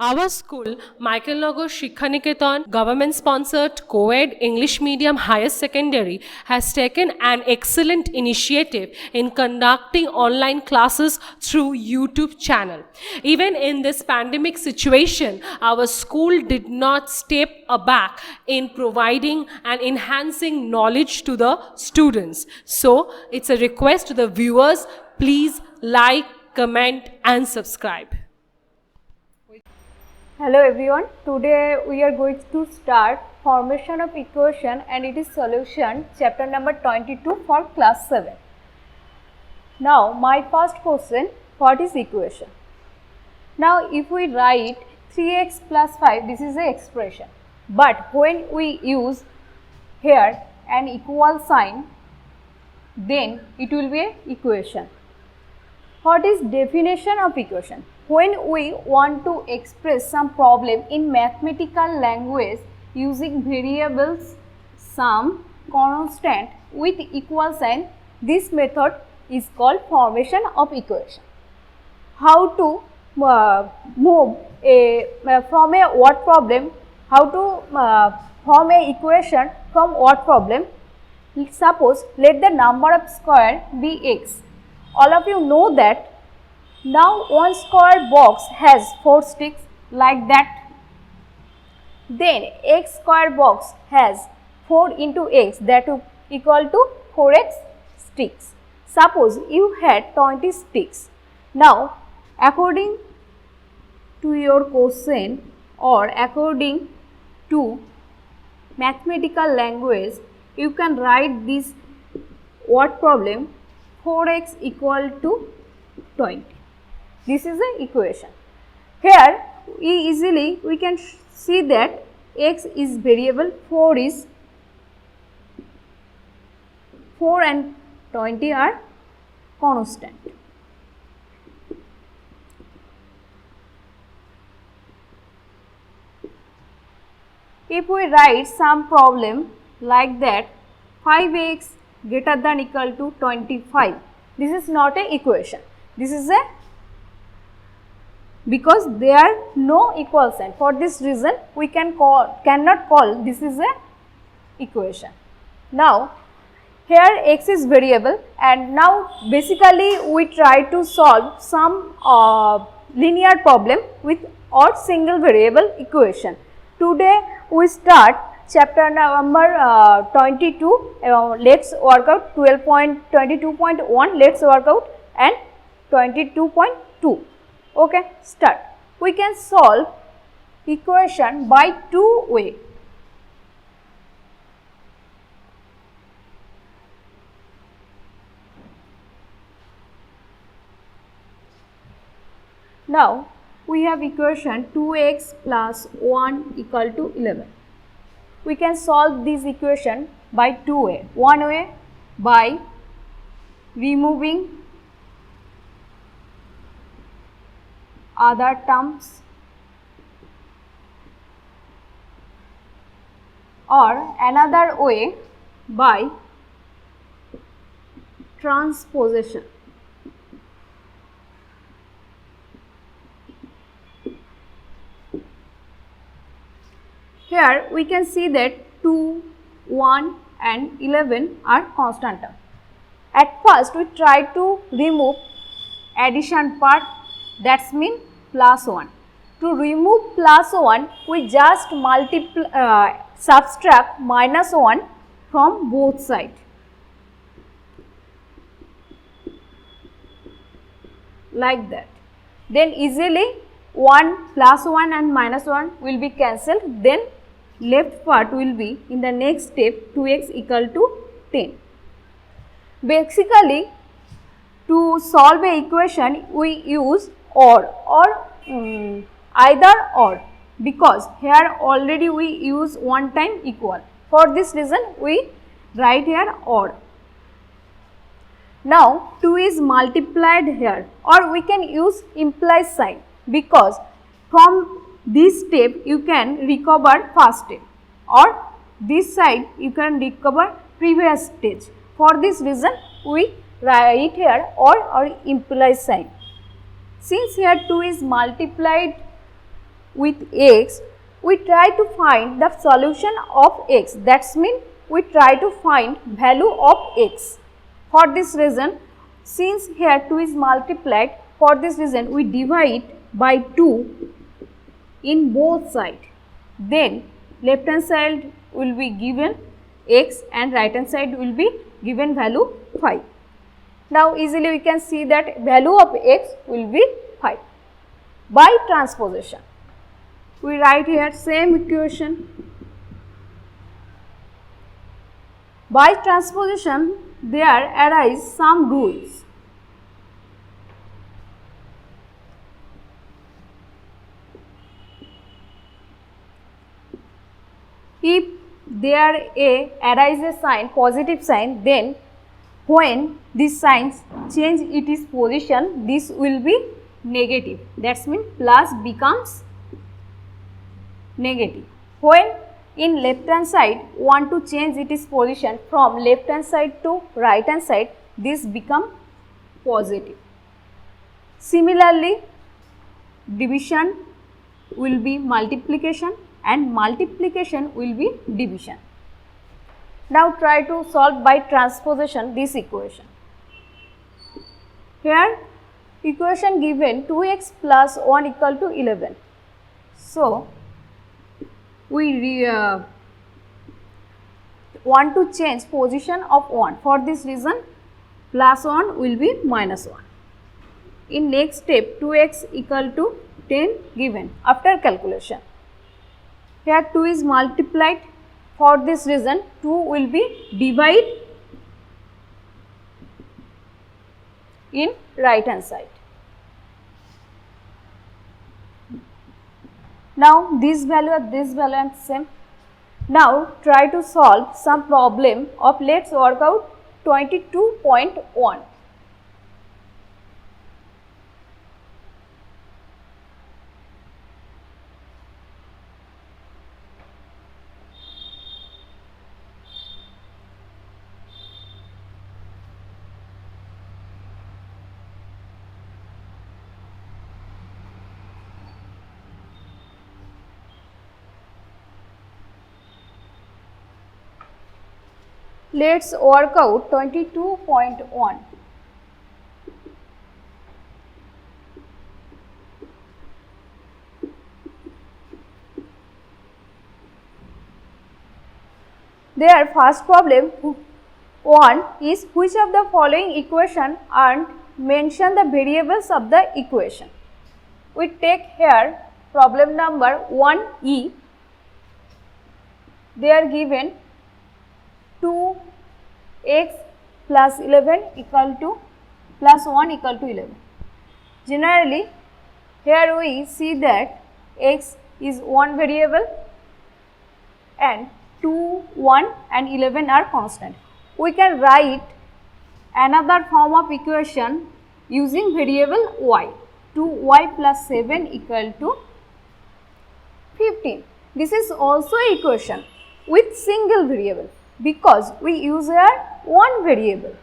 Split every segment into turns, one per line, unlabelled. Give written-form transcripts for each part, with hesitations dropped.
Our school, Michael Nagar Shikhaniketan, government sponsored co-ed English medium higher secondary, has taken an excellent initiative in conducting online classes through YouTube channel. Even in this pandemic situation, our school did not step aback in providing and enhancing knowledge to the students. So it's a request to the viewers, please like, comment and subscribe.
Hello everyone, today we are going to start formation of equation and it is solution chapter number 22 for class 7. Now my first question, what is equation? Now if we write 3x plus 5, this is the expression, but when we use here an equal sign, then it will be an equation. What is definition of equation? When we want to express some problem in mathematical language using variables, sum, constant with equal sign, this method is called formation of equation. How to move from a word problem, how to form a equation from word problem. Suppose let the number of square be x. All of you know that now one square box has 4 sticks like that. Then x square box has 4 into x, that is equal to 4x sticks. Suppose you had 20 sticks. Now according to your question or according to mathematical language, you can write this word problem 4x equal to 20. This is the equation. Here easily we can see that x is variable, 4 and 20 are constant. If we write some problem like that, 5x greater than equal to 25, this is not an equation. This is a, because there are no equal sign. For this reason we cannot call this is a equation. Now here x is variable, and now basically we try to solve some linear problem with or single variable equation. Today we start chapter number 22. Let's work out 12.22.1. Let's work out and 22.2. Okay, start. We can solve equation by two ways. Now we have equation 2x plus 1 equal to 11. We can solve this equation by two ways. One way by removing other terms, or another way by transposition. Here we can see that 2, 1 and 11 are constant terms. At first we try to remove addition part, that's mean plus 1. To remove plus 1, we just subtract minus 1 from both sides. Like that. Then easily 1 plus 1 and minus 1 will be cancelled. Then left part will be in the next step 2x equal to 10. Basically to solve a equation we use or either or, because here already we use one time equal. For this reason we write here or. Now 2 is multiplied here, or we can use implied sign, because from this step you can recover first step, or this side you can recover previous stage. For this reason we write here or implied sign. Since here 2 is multiplied with x, we try to find the solution of x. That's mean we try to find value of x. For this reason, since here 2 is multiplied, for this reason we divide by 2 in both sides. Then left hand side will be given x and right hand side will be given value 5. Now easily we can see that value of x will be 5. By transposition, we write here same equation. By transposition, there arise some rules. If there arises a sign, positive sign, then when this sign change its position, this will be negative. That means plus becomes negative. When in left hand side want to change its position from left hand side to right hand side, this become positive. Similarly, division will be multiplication and multiplication will be division. Now try to solve by transposition this equation. Here equation given 2x plus 1 equal to 11. So we want to change position of 1. For this reason, plus 1 will be minus 1. In next step, 2x equal to 10 given after calculation. Here 2 is multiplied. For this reason, 2 will be divided in right hand side. Now this value and this value are same. Now try to solve some problem of, let's work out 22.1. Let's work out 22.1. Their first problem 1 is, which of the following equation and mention the variables of the equation. We take here problem number 1e. They are given 2x plus 11 equal to plus 1 equal to 11. Generally, here we see that x is one variable and 2, 1 and 11 are constant. We can write another form of equation using variable y. 2y plus 7 equal to 15. This is also equation with single variable, because we use here one variable,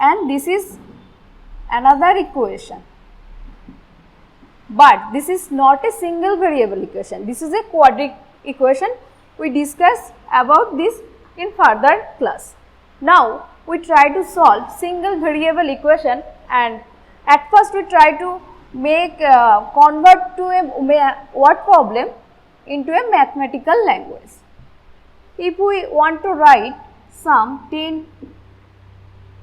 and this is another equation, but this is not a single variable equation, this is a quadratic equation. We discuss about this in further class. Now we try to solve single variable equation, and at first we try to make convert to a word problem into a mathematical language. If we want to write sum 10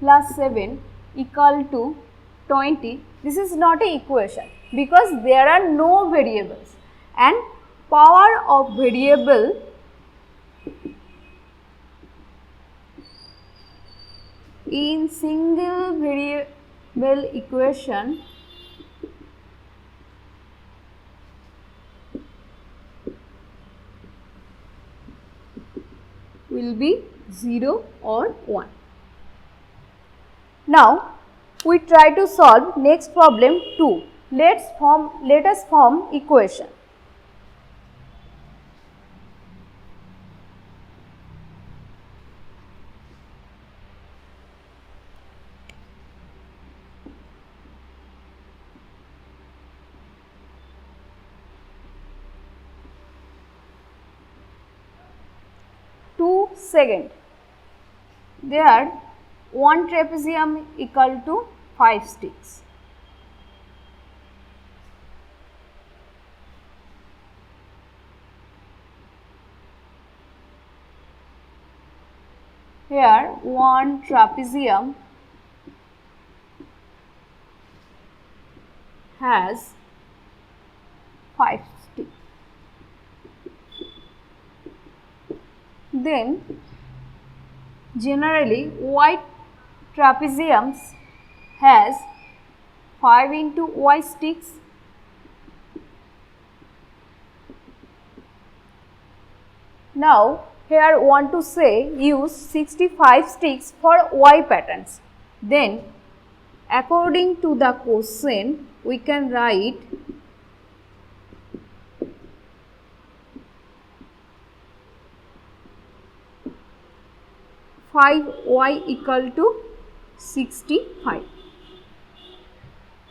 plus 7 equal to 20, this is not an equation because there are no variables, and power of variable in single variable equation will be 0 or 1. Now we try to solve next problem 2. Let us form equation. second. There 1 trapezium equal to 5 sticks. Here 1 trapezium has 5 sticks. Then generally white trapeziums has 5 into Y sticks. Now here want to say use 65 sticks for Y patterns. Then according to the question we can write y equal to 65.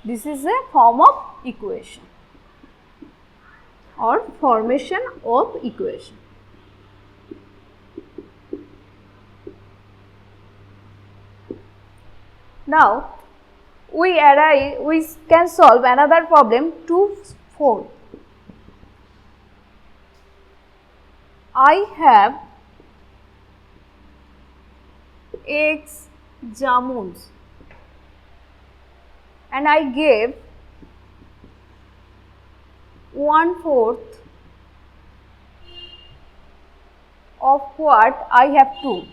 This is a form of equation or formation of equation. Now we can solve another problem 2-4. I have X jamuns and I gave 1/4 of what I have 2.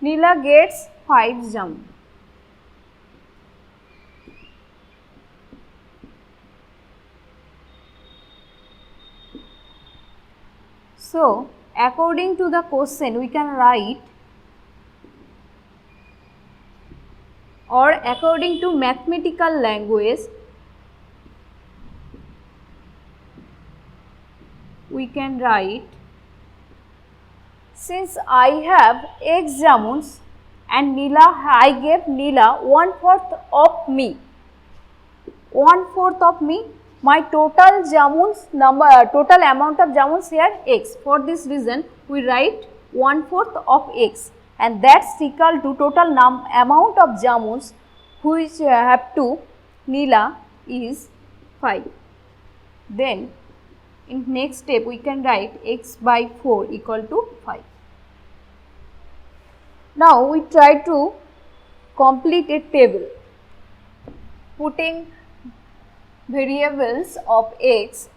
Neela gets 5 jamun. So according to the question we can write, or according to mathematical language we can write, since I have X jamuns and I gave Neela 1/4 of me. 1/4 of me, my total jamuns number, total amount of jamuns here X. For this reason we write 1/4 of X, and that's equal to total amount of jamuns which have to Neela is 5. Then in next step we can write X by 4 equal to 5. Now we try to complete a table putting variables of X .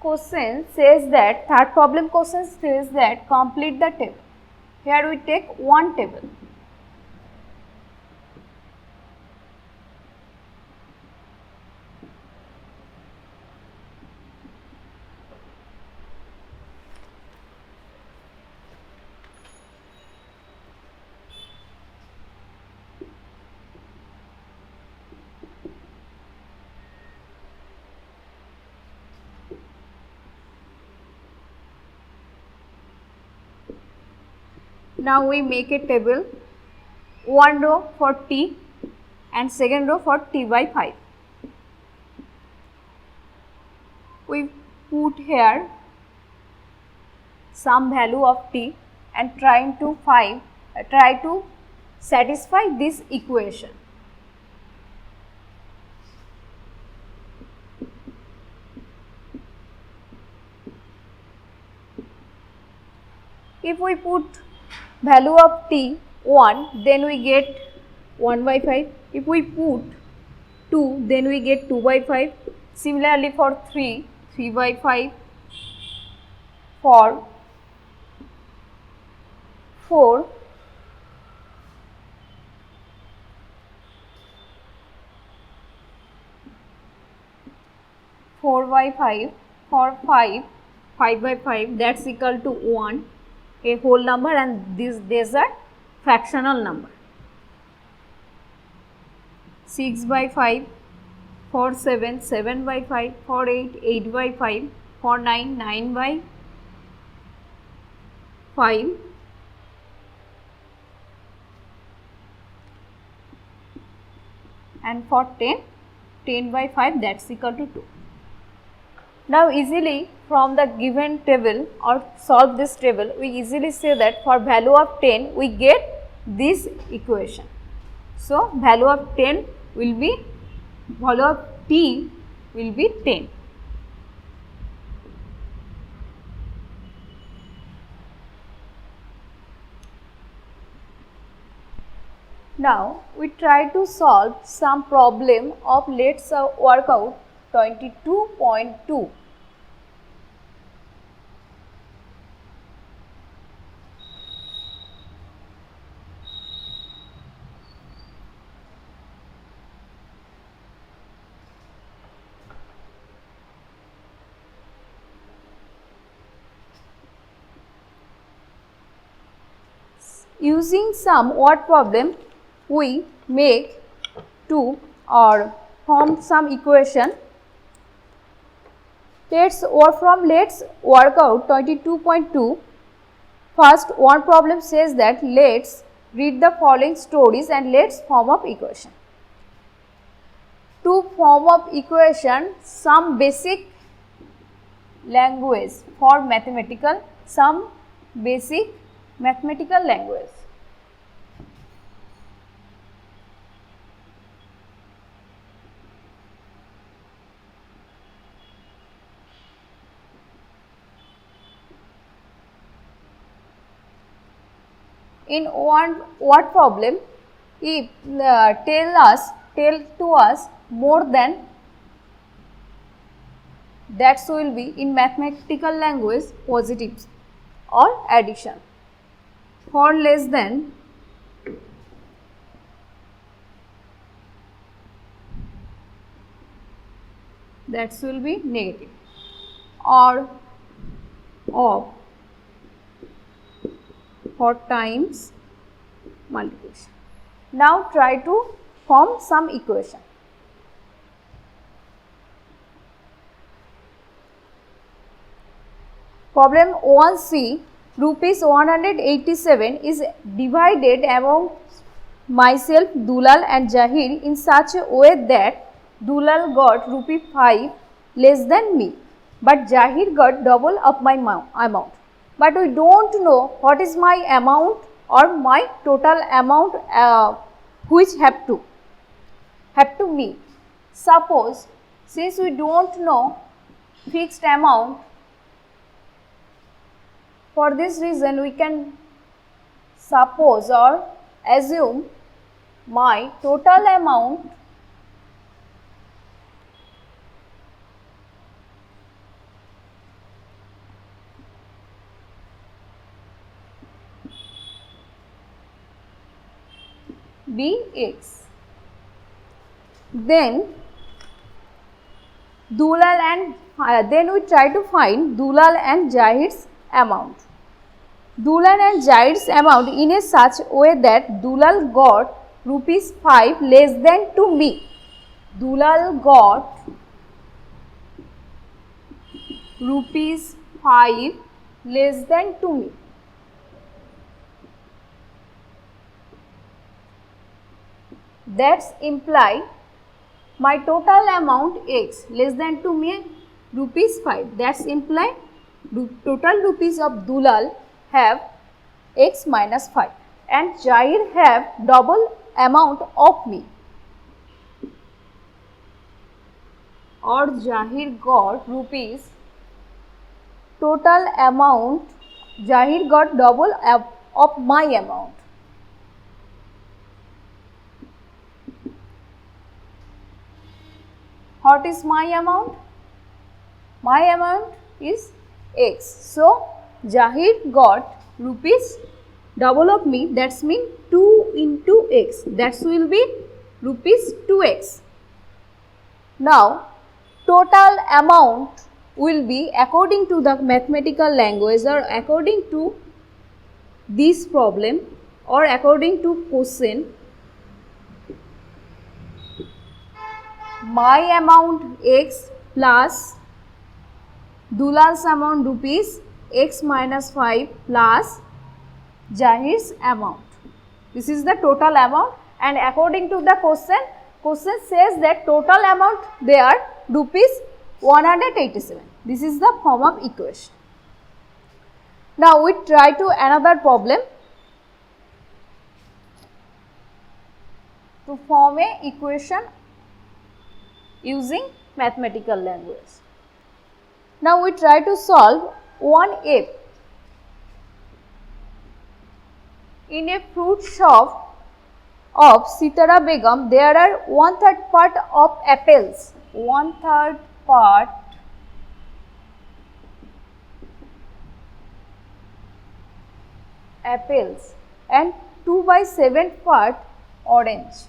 Question says that, third problem question says that complete the table. Here we take one table. Now we make a table, one row for T and second row for T by 5. We put here some value of T and try to satisfy this equation. If we put value of T 1, then we get 1 by 5. If we put 2, then we get 2 by 5. Similarly for 3, 3 by 5. For 4, 4 by 5. For 5, 5 by 5, that's equal to 1, a whole number, and these are fractional number. 6 by 5, 4 7, 7 by 5, 4 8, 8 by 5, 4 9, 9 by 5, and for 10, 10 by 5, that's equal to 2. Now easily from the given table or solve this table, we easily say that for value of 10 we get this equation. So value of 10 will be, value of t will be 10. Now we try to solve some problem of, let's work out 22.2. Using some word problem, we make two or form some equation. Let's work out 22.2. First, one problem says that let's read the following stories and let's form up equation. To form up equation, some basic language for mathematical, some basic mathematical language. In one word problem, if tell to us more than, that will be in mathematical language positive or addition. For less than, that will be negative, or of, for times multiplication. Now try to form some equation. Problem 1c, rupees 187 is divided among myself, Dulal and Jahir in such a way that Dulal got rupee 5 less than me, but Jahir got double of my amount. But we don't know what is my amount or my total amount which have to me. Suppose, since we don't know fixed amount, for this reason we can suppose or assume my total amount be x. Then Dulal and then we try to find Dulal and Jahir's amount. Dulal and Jahir's amount in a such way that Dulal got rupees 5 less than to me. Dulal got rupees 5 less than to me. That's imply my total amount x less than to me rupees 5. That's imply total rupees of Dulal have x minus 5 and Jahir have double amount of me, or Jahir got rupees total amount, Jahir got double of my amount. What is my amount? My amount is x. So, Jahir got rupees double of me, that's mean 2 into x, that will be rupees 2x. Now, total amount will be according to the mathematical language or according to this problem or according to question. My amount x plus Dulal's amount rupees x minus 5 plus Jahir's amount. This is the total amount, and according to the question says that total amount they are rupees 187. This is the form of equation. Now we try to another problem to form a equation using mathematical language. Now we try to solve 1f. In a fruit shop of Sitara Begum, there are 1/3 part of apples, 1/3 part apples and 2/7 part orange.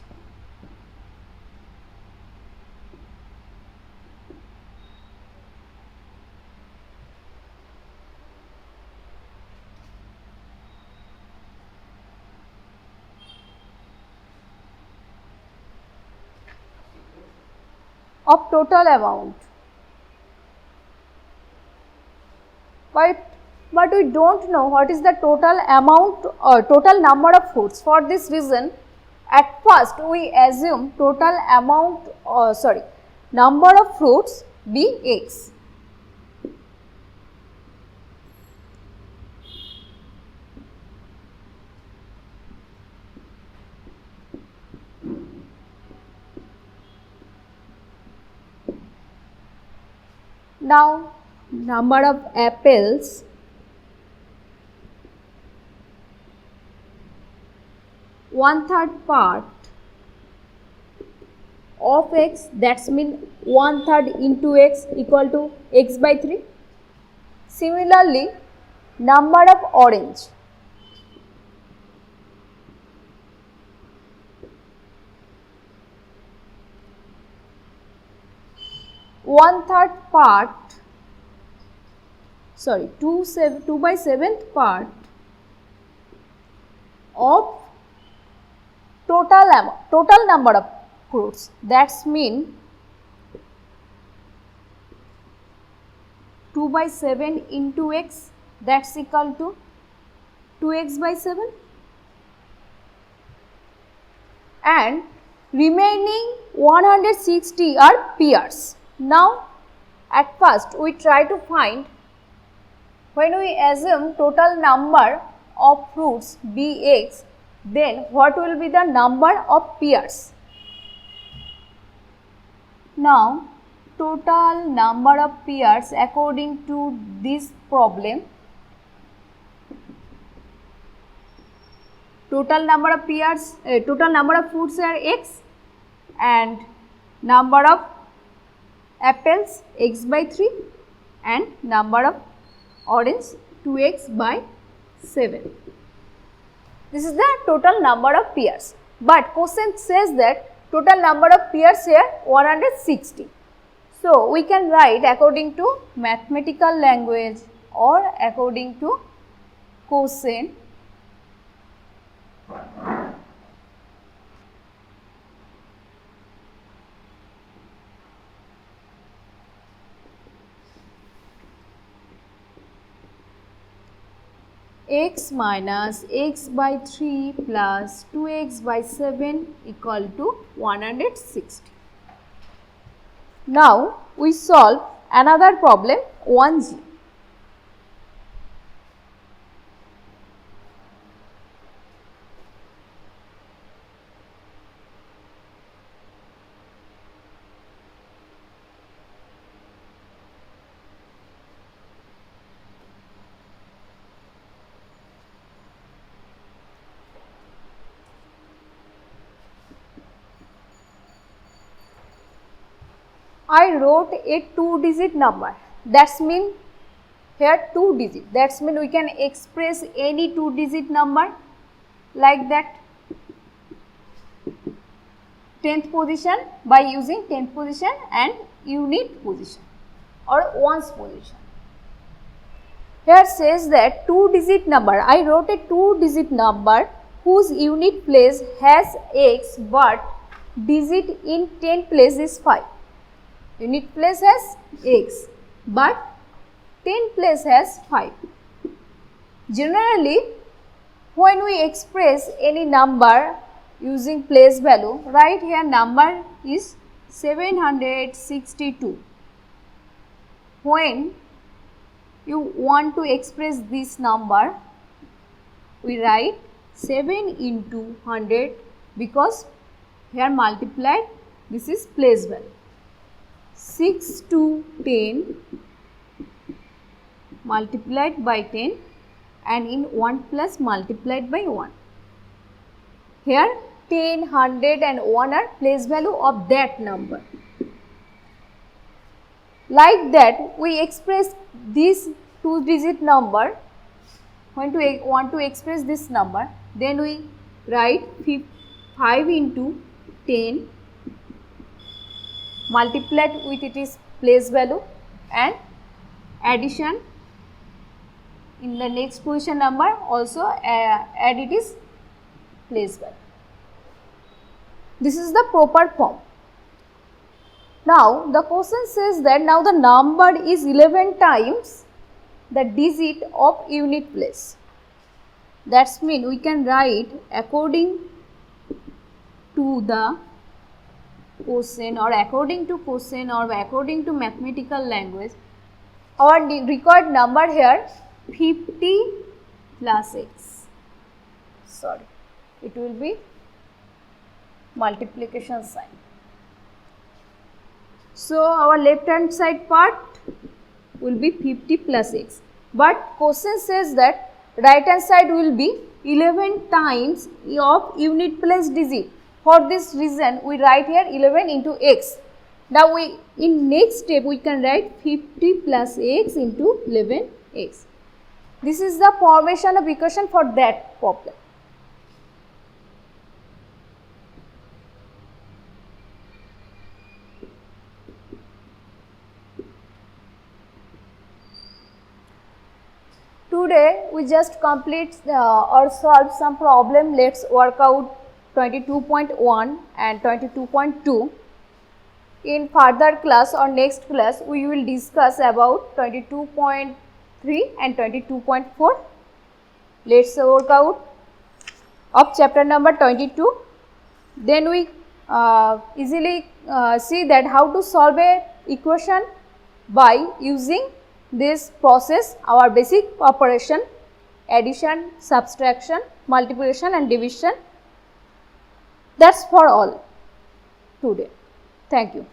Of total amount, but we don't know what is the total amount or total number of fruits. For this reason, at first we assume total amount number of fruits be x. Now number of apples one-third part of x, that's mean 1/3 into x equal to x by 3. Similarly, number of orange, one-third part, 2/7 part of total number of fruits, that's mean 2/7 into x, that's equal to 2x by 7, and remaining 160 are pears. Now at first we try to find, when we assume total number of fruits be x, then what will be the number of pears? Now total number of pears according to this problem, total number of pears, total number of fruits are x and number of apples x by 3 and number of orange 2x by 7. This is the total number of pears, but question says that total number of pears here 160. So we can write according to mathematical language or according to quotient. X minus x by 3 plus 2x by 7 equal to 160. Now we solve another problem 1g. I wrote a 2-digit number, that's mean here 2 digit, that's mean we can express any 2-digit number like that, 10th position by using 10th position and unit position. or ones position. Here says that 2-digit number, I wrote a 2-digit number whose unit place has x but digit in 10 place is 5. Unit place has x but 10 place has 5. Generally, when we express any number using place value, right here number is 762. When you want to express this number, we write 7 into 100 because here multiplied, this is place value. 6 to 10 multiplied by 10 and in 1 plus multiplied by 1. Here 10, 100 and 1 are place value of that number. Like that, we express this 2-digit number. When we want to express this number, then we write 5 into 10 multiplied with its place value and addition in the next position number also add it is place value. This is the proper form. Now the question says that now the number is 11 times the digit of unit place. That's mean we can write according to the question or according to question or according to mathematical language, our required number here 50 plus x. Sorry, it will be multiplication sign. So our left hand side part will be 50 plus x. But question says that right hand side will be 11 times of unit place digit. For this reason, we write here 11 into x. Now we in next step we can write 50 plus x into 11x. This is the formation of equation for that problem. Today we just complete or solve some problem. Let's work out 22.1 and 22.2. In further class or next class we will discuss about 22.3 and 22.4. Let's work out of chapter number 22. Then we easily see that how to solve a equation by using this process, our basic operation, addition, subtraction, multiplication and division. That's for all today. Thank you.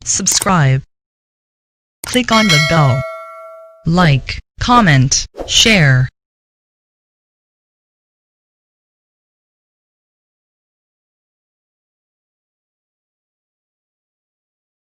Subscribe. Click on the bell. Like, comment, share.